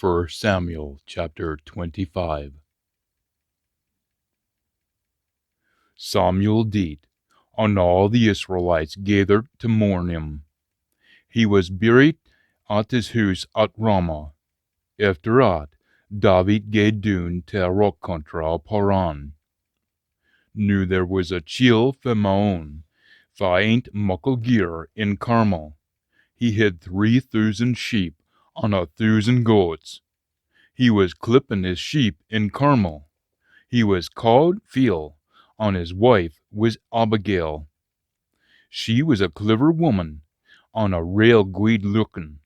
1 Samuel chapter 25. Samuel did, and all the Israelites gathered to mourn him. He was buried at his house at Ramah. After that, David gaed down to a rock country of Paran. Now there was a chiel for my own, for ain't muckle gear in Carmel. He had 3,000 sheep and 1,000 goats. He was clipping his sheep in Carmel. He was called Phil, and his wife was Abigail. She was a clever woman, and a real good looking.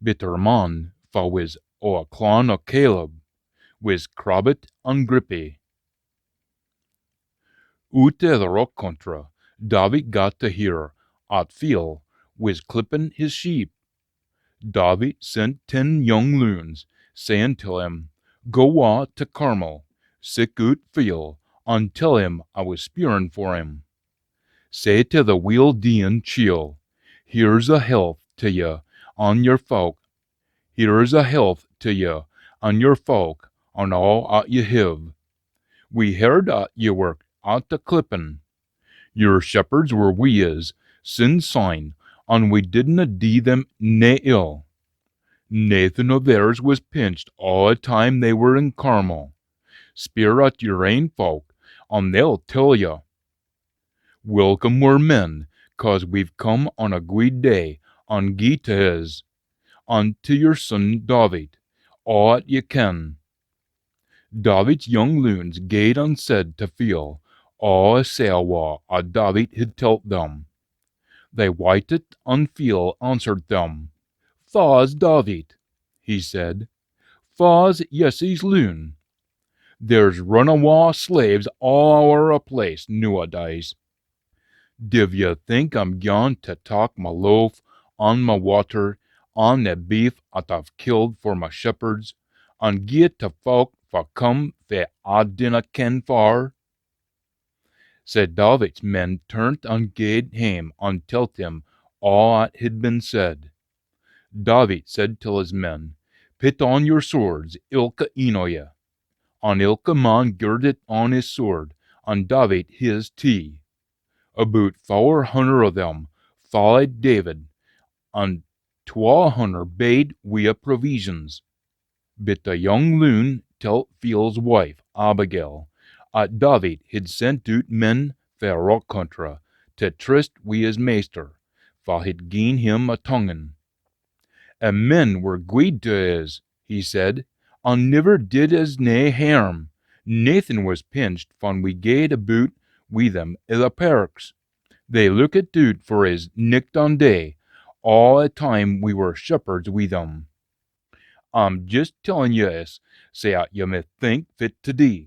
But her man, for was o' a clan o' Caleb, was crabbit and grippy. Out of the rock country, David got to hear at Phil was clipping his sheep. David sent 10 young loons, saying to him, Go out to Carmel, seek out Phil, and tell him I was spearing for him. Say to the wheel Gien chiel, Here's a health to you and your folk. Here's a health to you and your folk, and all at you have. We heard that you were at the clipping. Your shepherds were we is, sin sign, and we didna do them nae ill. Nathan of theirs was pinched all the time they were in Carmel. Spear at your ain folk, and they'll tell you. Welcome we're men, 'cause we've come on a good day, and gie to his, and to your son David, all that ye can. David's young loons gaed and said to Phil all a sail wa a David had told them. They waited, and Phil answered them. Fa's David, he said. Fa's Jesse's loon. There's runawa slaves all o'er a place nowadays. Div ye think I'm going to talk my loaf, on my water, on the beef that I've killed for my shepherds, and gie to folk for come they I dinna ken for? So David's men turned and gaed hame and told him all that had been said. David said to his men, Put on your swords, ilka ane o' ye. And ilka man girded on his sword, and David his too. About 400 of them followed David, and 1,200 bade wi' provisions. But the young loon told Phil's wife, Abigail, that David had sent out men for rock country to tryst wi' his master, for he'd gi'en him a tonguing. And men were guid to us, he said, and never did us nae harm. Nathan was pinched when we gaed about wi' them i' the parks. They looked out for us nicht and day, all the time we were shepherds wi' them. I'm just telling yous, so that ye may think fit to do,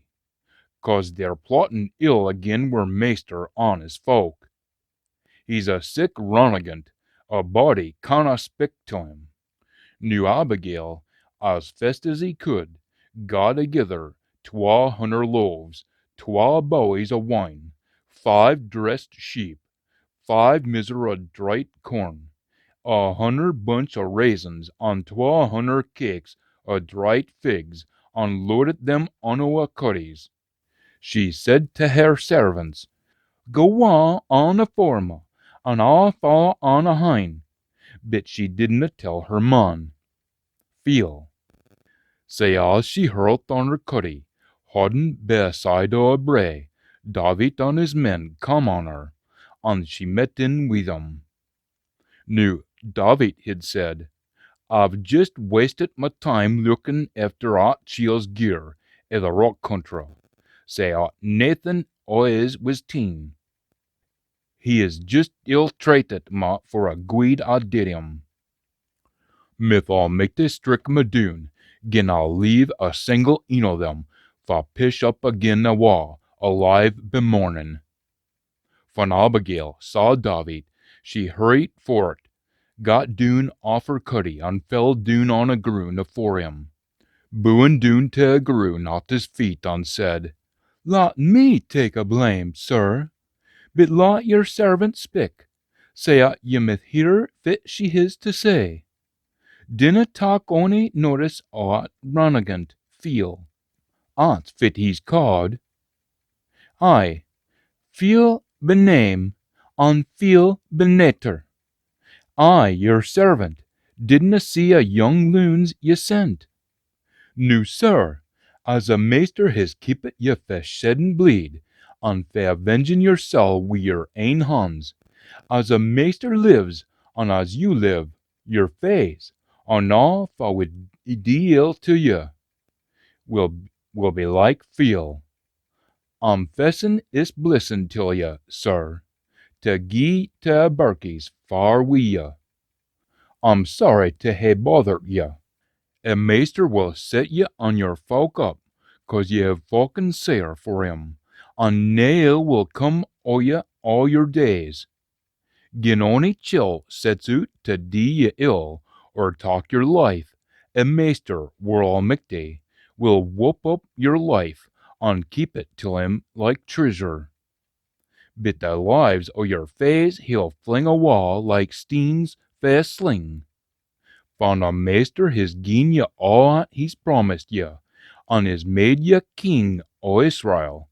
'cause they're plotting ill agin our master and his folk. He's a sick runagant, a body canna speak to him. Now Abigail, as fast as he could, got together 1,200 loaves, 12 bowies of wine, 5 dressed sheep, 5 miser of dried corn, 100 bunch of raisins, and 1,200 cakes of dried figs, and loaded them on our cuddies. She said to her servants, Go on afore me, and I'll follow on ahind. But she didna tell her man. Phil. Say as she hurled on her cuddy, hodding by a side o' a brae, David and his men come on her, and she met in wi' them. Now, David had said, I've just wasted my time looking after Aunt Chiel's gear i' the rock country, so Nathan o' his was teen. He is just ill-treated me for a guid I did him. Myth I'll make this strict me doon, gin I'll leave a single ane o' them, for pish up agin the wa, alive be morning. When Abigail saw David, she hurried for it, got doon off her cuddy, and fell doon on a groon afore him. Bowing doon to a groon at his feet, and said, Let me take a blame, sir, but let your servant speak, say that ye may hear fit she has to say. Dinna talk ony notice aught runagant feel. Aught fit he's called. I feel bename, on feel benetter. I, your servant, didna see a young loons ye sent. Nu, sir, as a meester has keepit ye fae shedding bleed, on fae avenging yoursel wi your ain hands, as a meester lives, and as you live, your face, on all fa would deal to ye, will be like feel. I'm fessin is blissin till ye, sir, to gie to barkies far wi ye. I'm sorry to hae bothered ye. A meester will set ye on your folk up, 'cause ye have folken sair for him, and nae ill will come o' ye all your days. Gin ony chill sets out to do ye ill, or talk your life, a meester, world almichty, will whoop up your life, and keep it till him like treasure. But the lives o' your faes he'll fling awa like steens fae a sling. Van a meester has gien ye all 'at he's promised ye, and has made ye king o' Israel.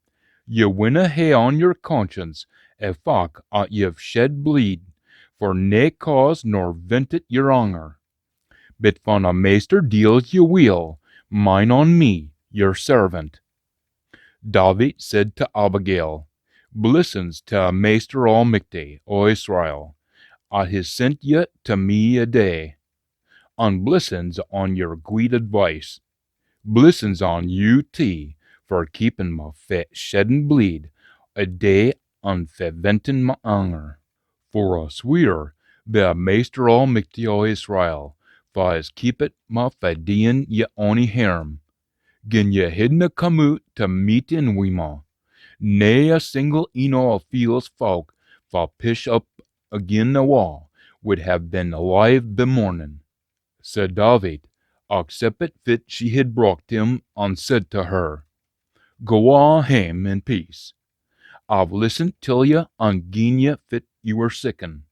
Ye winna hae on your conscience a fok 'at ye've shed bleed, for nae cause nor ventit your honour. But van a meester deals ye weel, mind on me, your servant. David said to Abigail, Blessings to a meester almichty o' Israel, 'at has sent ye to me a day. And blessings on your guid advice. Blessings on you tee, for keeping my fae shedding bleed a day and fae venting my anger. For a swear, the meester almichty o' Israel, for has keepit my fae deeing ye ony harm. Gin ye hadna come out to meet in wi ma, nae a single een o' Phil's folk for pish up agin the wall would have been alive be morning. Said David, accepted fit she had brought him, and said to her, Go on hame in peace. I've listened till ye and gien ye fit you were sicken.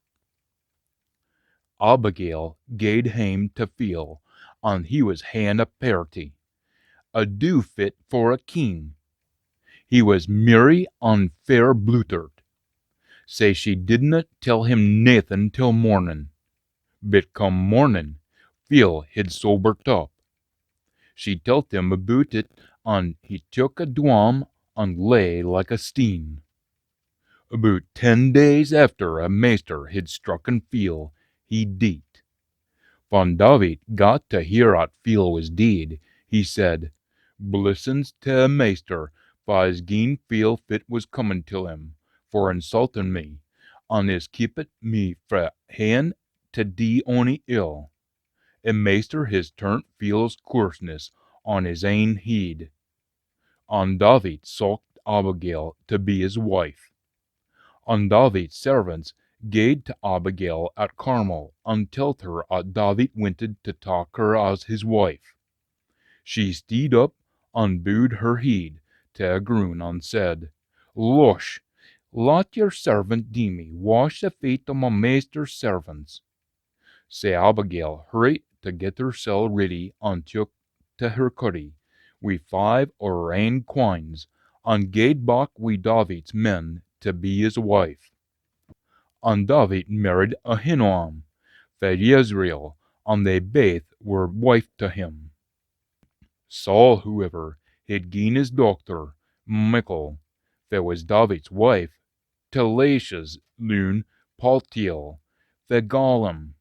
Abigail gaed hame to feel, and he was hand a party, a do fit for a king. He was merry and fair blutered. Say she didna tell him nathan till morning. But come morning, Phil had sobered up. She telt him aboot it, and he took a dwam and lay like a steen. About 10 days after a meester had strucken Phil, he deet. Van David got to hear 'at Phil was deed. He said, Blessings to a meester, for as gien Phil fit was comin' till him, for insulting me, and is keepit me frae haeing to do ony ill. A meester has turned Phil's coarseness on his ain heed. And David sought Abigail to be his wife. And David's servants gaed to Abigail at Carmel, and telled her 'at David wanted to take her as his wife. She steed up and bowed her heed to a groon, and said, Losh, let your servant Demi wash the feet of my master's servants. Sae Abigail hurried to get hersel ready, and took to her cuddy, wi' 5 o' her ain queans, and gaed back wi' David's men to be his wife. And David married Ahinoam, fae Jezreel, and they baith were wife to him. Saul, however, had gien his daughter, Michal, fae was David's wife, to Laish's loon Paltiel, fae Gallim,